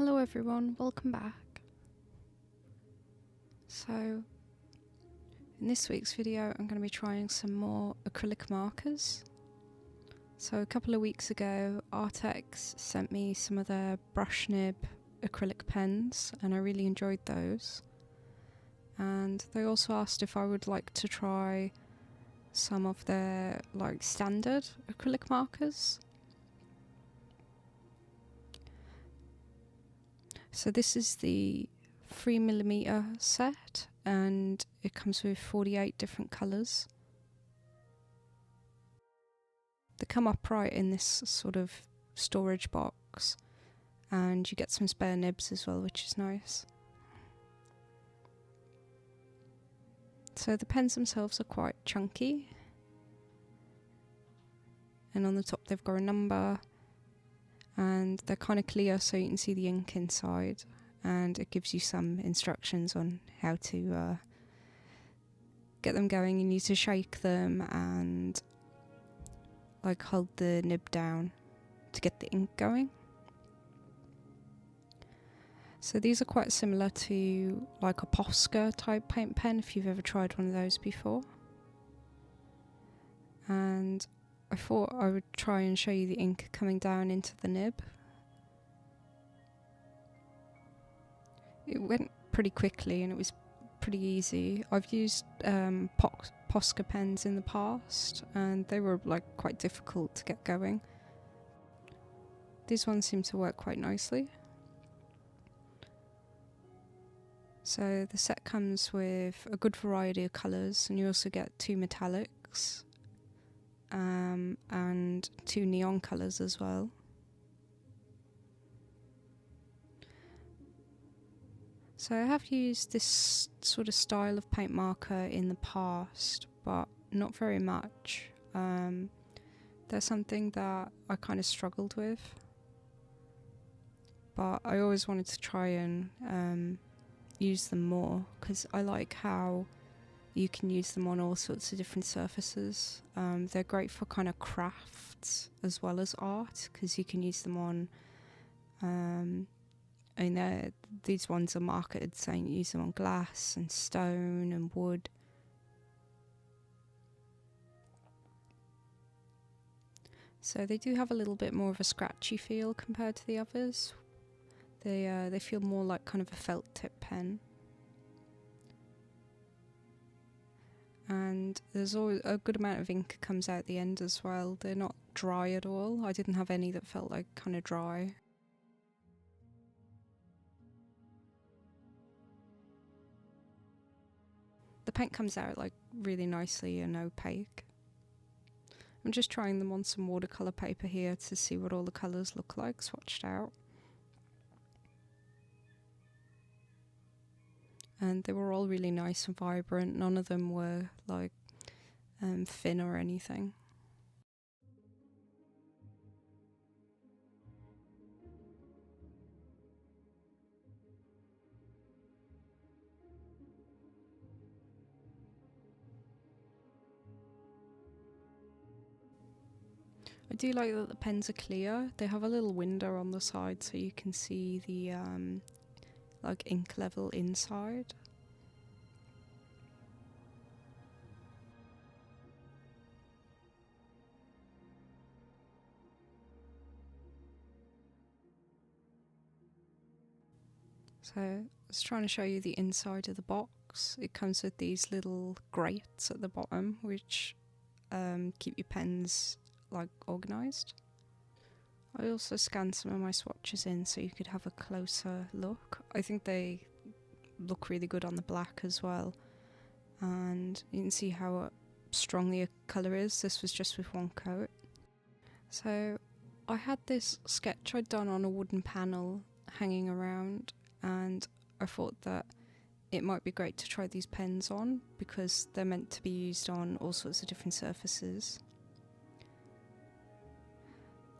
Hello everyone, welcome back. So, in this week's video I'm going to be trying some more acrylic markers. So a couple of weeks ago Arrtx sent me some of their brush nib acrylic pens and I really enjoyed those. And they also asked if I would like to try some of their standard acrylic markers. So this is the 3mm set and it comes with 48 different colours. They come upright in this sort of storage box and you get some spare nibs as well, which is nice. So the pens themselves are quite chunky and on the top they've got a number. And they're kind of clear so you can see the ink inside, and it gives you some instructions on how to get them going. You need to shake them and hold the nib down to get the ink going. So these are quite similar to a Posca type paint pen if you've ever tried one of those before. And I thought I would try and show you the ink coming down into the nib. It went pretty quickly and it was pretty easy. I've used Posca pens in the past and they were quite difficult to get going. These ones seem to work quite nicely. So the set comes with a good variety of colours and you also get 2 metallics. And 2 neon colours as well. So I have used this sort of style of paint marker in the past, but not very much. There's something that I kind of struggled with, but I always wanted to try and use them more because I like how you can use them on all sorts of different surfaces. They're great for kind of crafts as well as art because you can use them on these ones are marketed saying use them on glass and stone and wood. So they do have a little bit more of a scratchy feel compared to the others. They feel more like kind of a felt tip pen. And there's always a good amount of ink comes out the end as well. They're not dry at all. I didn't have any that felt kind of dry. The paint comes out really nicely and opaque. I'm just trying them on some watercolour paper here to see what all the colours look like swatched out. And they were all really nice and vibrant. None of them were thin or anything. I do like that the pens are clear. They have a little window on the side so you can see the ink level inside. So I was trying to show you the inside of the box. It comes with these little grates at the bottom which keep your pens organised. I also scanned some of my swatches in so you could have a closer look. I think they look really good on the black as well, and you can see how strong the colour is. This was just with one coat. So I had this sketch I'd done on a wooden panel hanging around, and I thought that it might be great to try these pens on because they're meant to be used on all sorts of different surfaces.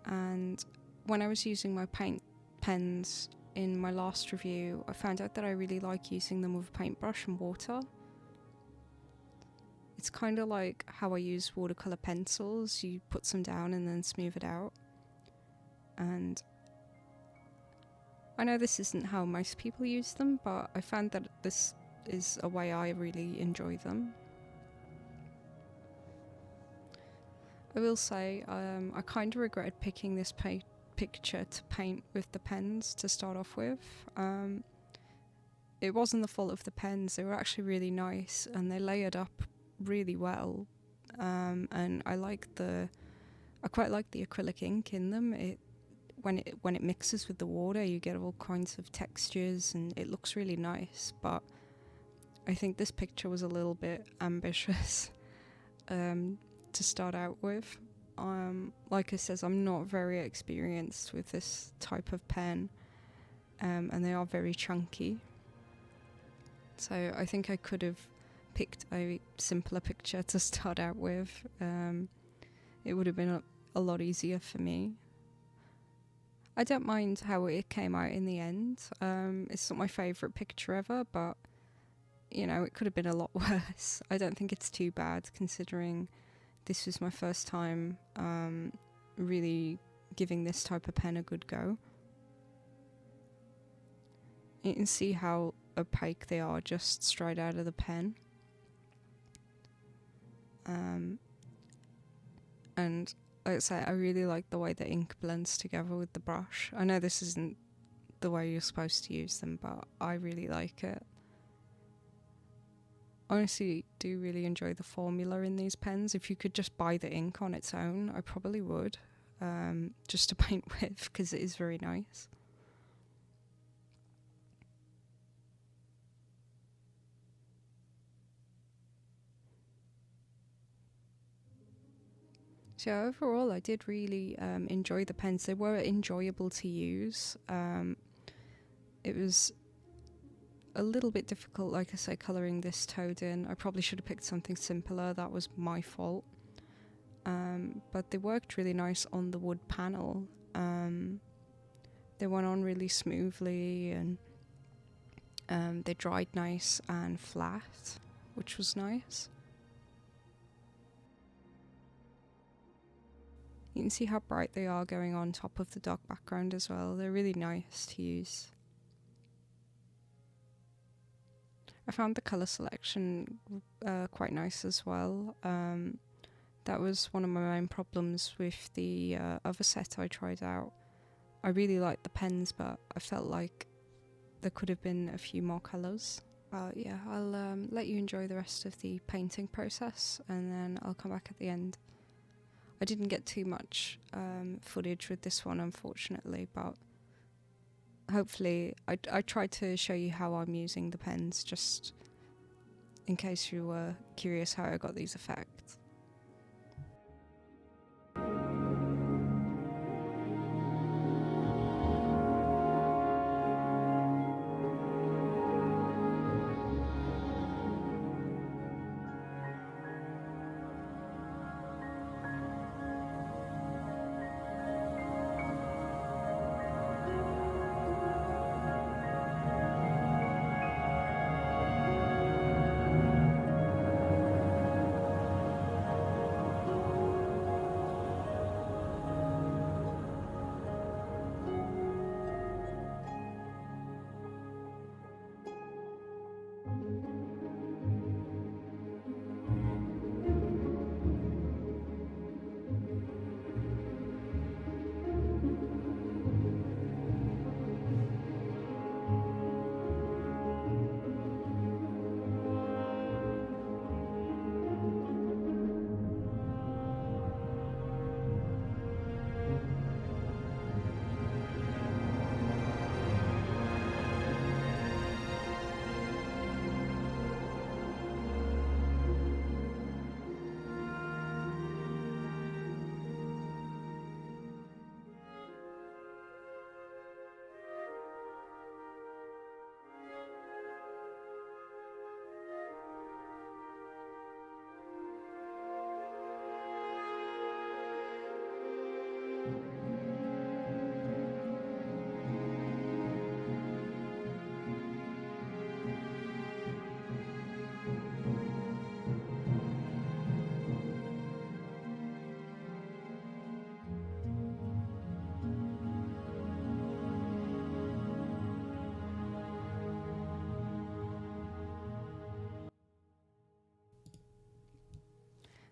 And when I was using my paint pens in my last review, I found out that I really like using them with a paintbrush and water. It's kind of like how I use watercolour pencils. You put some down and then smooth it out. And I know this isn't how most people use them, but I found that this is a way I really enjoy them. I will say, I kind of regretted picking this picture to paint with the pens to start off with. It wasn't the fault of the pens, they were actually really nice and they layered up really well. And I quite like the acrylic ink in them. When it mixes with the water, you get all kinds of textures and it looks really nice. But I think this picture was a little bit ambitious to start out with. Like I says, I'm not very experienced with this type of pen, and they are very chunky. So I think I could have picked a simpler picture to start out with. It would have been a lot easier for me. I don't mind how it came out in the end. It's not my favourite picture ever, but you know, it could have been a lot worse. I don't think it's too bad considering this was my first time really giving this type of pen a good go. You can see how opaque they are just straight out of the pen. And like I say, I really like the way the ink blends together with the brush. I know this isn't the way you're supposed to use them, but I really like it. Honestly, do really enjoy the formula in these pens. If you could just buy the ink on its own, I probably would, just to paint with, because it is very nice. So overall, I did really enjoy the pens. They were enjoyable to use. It was a little bit difficult, like I say, colouring this toad in. I probably should have picked something simpler. That was my fault. But they worked really nice on the wood panel. They went on really smoothly, and they dried nice and flat, which was nice. You can see how bright they are going on top of the dark background as well. They're really nice to use. I found the colour selection quite nice as well. That was one of my main problems with the other set I tried out. I really liked the pens, but I felt like there could have been a few more colours. Yeah, I'll let you enjoy the rest of the painting process and then I'll come back at the end. I didn't get too much footage with this one, unfortunately, but hopefully I tried to show you how I'm using the pens, just in case you were curious how I got these effects.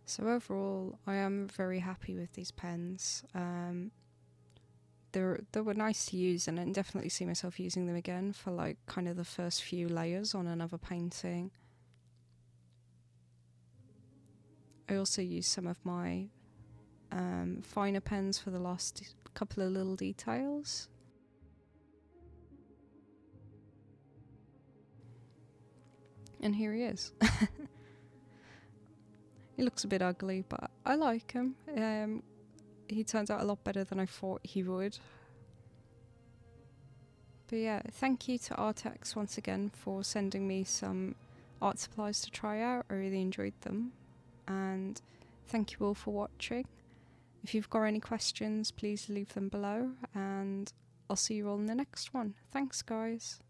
So overall, I am very happy with these pens. They were nice to use, and I can definitely see myself using them again for like kind of the first few layers on another painting. I also use some of my finer pens for the last couple of little details. And here he is. He looks a bit ugly, but I like him. He turns out a lot better than I thought he would. But yeah, thank you to Arrtx once again for sending me some art supplies to try out. I really enjoyed them. And thank you all for watching. If you've got any questions, please leave them below, and I'll see you all in the next one. Thanks, guys.